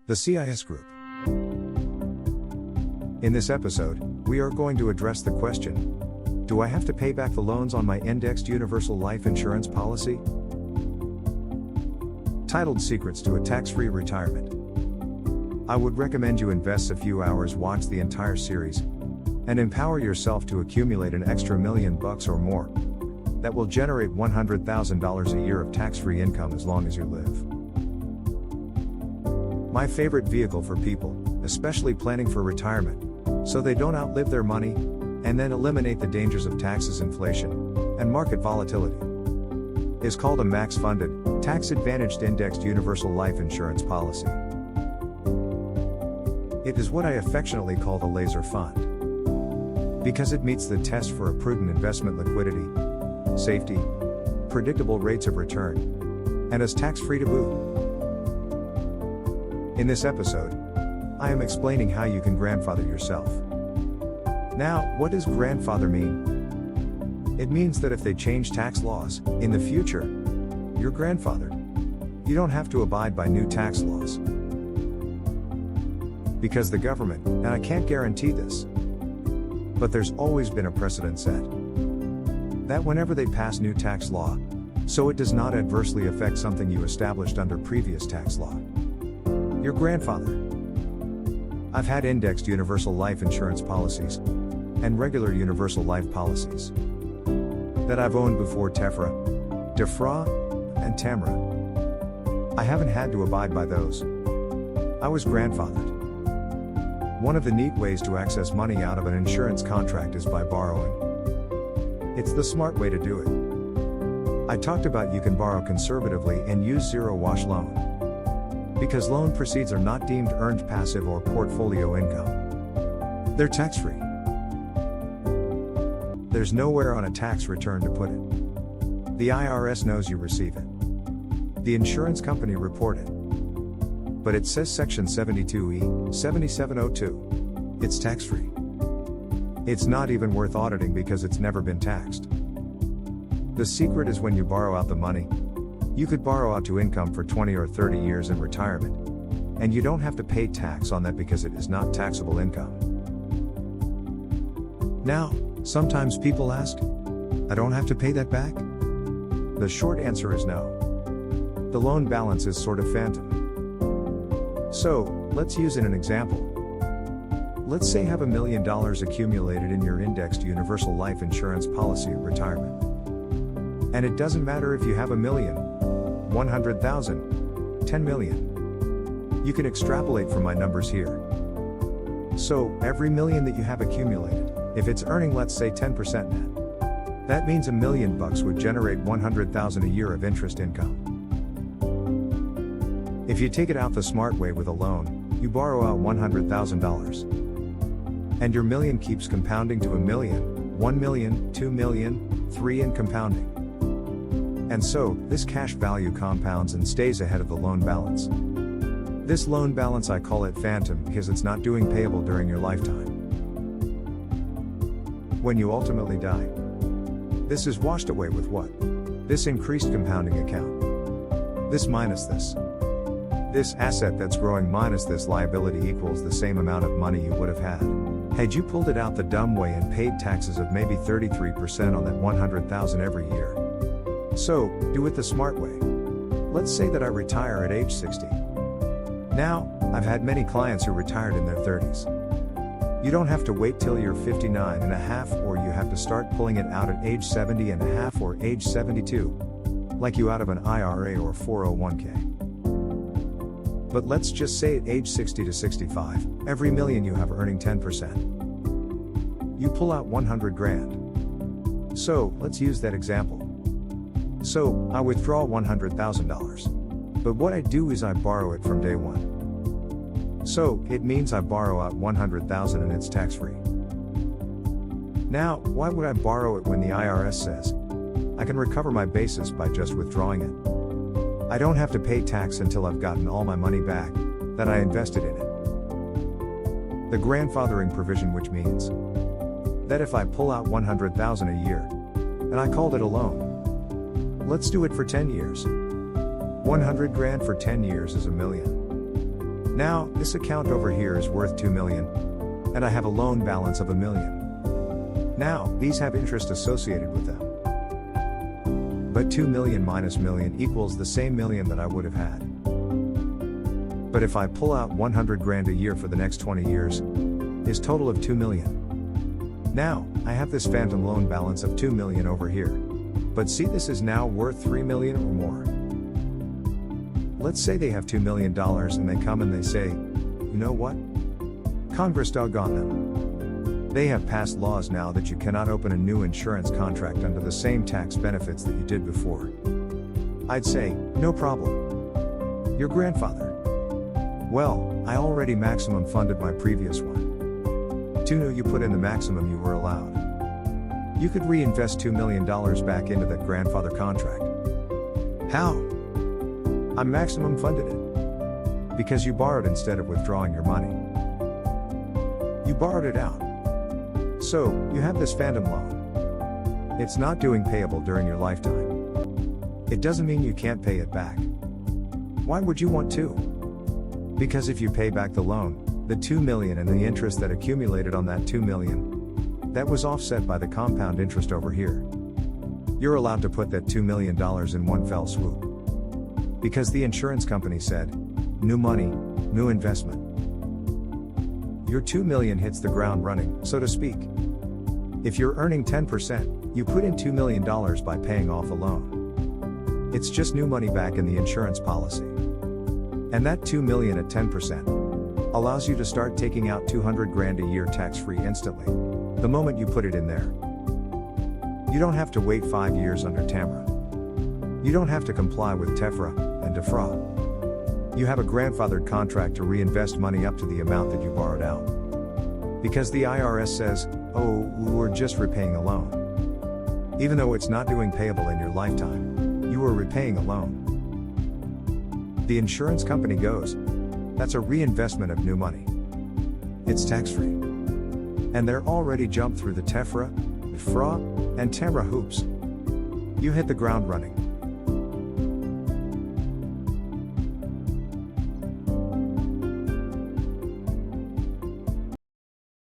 The CIS Group. In this episode, we are going to address the question, do I have to pay back the loans on my indexed universal life insurance policy? Titled Secrets to a Tax-Free Retirement. I would recommend you invest a few hours, watch the entire series, and empower yourself to accumulate an extra $1 million or more. That will generate $100,000 a year of tax-free income as long as you live. My favorite vehicle for people, especially planning for retirement, so they don't outlive their money, and then eliminate the dangers of taxes, inflation, and market volatility, is called a max-funded, tax-advantaged indexed universal life insurance policy. It is what I affectionately call the laser fund, because it meets the test for a prudent investment: liquidity, safety, predictable rates of return, and is tax-free to boot. In this episode, I am explaining how you can grandfather yourself. Now, what does grandfather mean? It means that if they change tax laws in the future, you're grandfathered. You don't have to abide by new tax laws. Because the government, and I can't guarantee this, but there's always been a precedent set, that whenever they pass new tax law, so it does not adversely affect something you established under previous tax law, your grandfather. I've had indexed universal life insurance policies and regular universal life policies that I've owned before TEFRA, DEFRA, and TAMRA. I haven't had to abide by those. I was grandfathered. One of the neat ways to access money out of an insurance contract is by borrowing. It's the smart way to do it. I talked about you can borrow conservatively and use zero-wash loan, because loan proceeds are not deemed earned passive or portfolio income. They're tax-free. There's nowhere on a tax return to put it. The IRS knows you receive it. The insurance company report it. But it says Section 72E, 7702. It's tax-free. It's not even worth auditing because it's never been taxed. The secret is when you borrow out the money, you could borrow out to income for 20 or 30 years in retirement, and you don't have to pay tax on that because it is not taxable income. Now, sometimes people ask, I don't have to pay that back? The short answer is no. The loan balance is sort of phantom. So, let's use an example. Let's say you have $1 million accumulated in your indexed universal life insurance policy at retirement. And it doesn't matter if you have $1 million, 100,000, 10 million. You can extrapolate from my numbers here. So, every million that you have accumulated, if it's earning, let's say 10% net, that means $1 million would generate 100,000 a year of interest income. If you take it out the smart way with a loan, you borrow out $100,000. And your million keeps compounding to $1 million, 1 million, 2 million, 3 and compounding. And so, this cash value compounds and stays ahead of the loan balance. This loan balance, I call it phantom because it's not due payable during your lifetime. When you ultimately die, this is washed away with what? This increased compounding account. This minus this. This asset that's growing minus this liability equals the same amount of money you would have had you pulled it out the dumb way and paid taxes of maybe 33% on that 100,000 every year. So, do it the smart way. Let's say that I retire at age 60. Now, I've had many clients who retired in their 30s. You don't have to wait till you're 59 and a half, or you have to start pulling it out at age 70 and a half or age 72, like you out of an IRA or 401k. But let's just say at age 60 to 65, every million you have earning 10%. You pull out 100 grand. So, let's use that example. So, I withdraw $100,000. But what I do is I borrow it from day one. So, it means I borrow out $100,000 and it's tax-free. Now, why would I borrow it when the IRS says I can recover my basis by just withdrawing it? I don't have to pay tax until I've gotten all my money back that I invested in it. The grandfathering provision, which means that if I pull out $100,000 a year, and I called it a loan, let's do it for 10 years. 100 grand for 10 years is $1 million. Now, this account over here is worth 2 million, and I have a loan balance of 1 million. Now, these have interest associated with them. But 2 million minus million equals the same million that I would have had. But if I pull out 100 grand a year for the next 20 years, is total of 2 million. Now, I have this phantom loan balance of 2 million over here. But see, this is now worth 3 million or more. Let's say they have $2 million and they come and they say, you know what? Congress doggone them. They have passed laws now that you cannot open a new insurance contract under the same tax benefits that you did before. I'd say, no problem. Your grandfather. Well, I already maximum funded my previous one. 2 new, you put in the maximum you were allowed. You could reinvest $2 million back into that grandfather contract. How? I maximum funded it. Because you borrowed instead of withdrawing your money. You borrowed it out. So, you have this phantom loan. It's not doing payable during your lifetime. It doesn't mean you can't pay it back. Why would you want to? Because if you pay back the loan, the 2 million and the interest that accumulated on that 2 million, that was offset by the compound interest over here. You're allowed to put that $2 million in one fell swoop. Because the insurance company said, new money, new investment. Your 2 million hits the ground running, so to speak. If you're earning 10%, you put in $2 million by paying off a loan. It's just new money back in the insurance policy. And that 2 million at 10% allows you to start taking out 200 grand a year tax-free instantly, the moment you put it in there. You don't have to wait 5 years under TAMRA. You don't have to comply with TEFRA and DEFRA. You have a grandfathered contract to reinvest money up to the amount that you borrowed out. Because the IRS says, oh, we're just repaying a loan. Even though it's not doing payable in your lifetime, you are repaying a loan. The insurance company goes, that's a reinvestment of new money. It's tax-free. And they're already jumped through the TEFRA, DEFRA, and TAMRA hoops. You hit the ground running.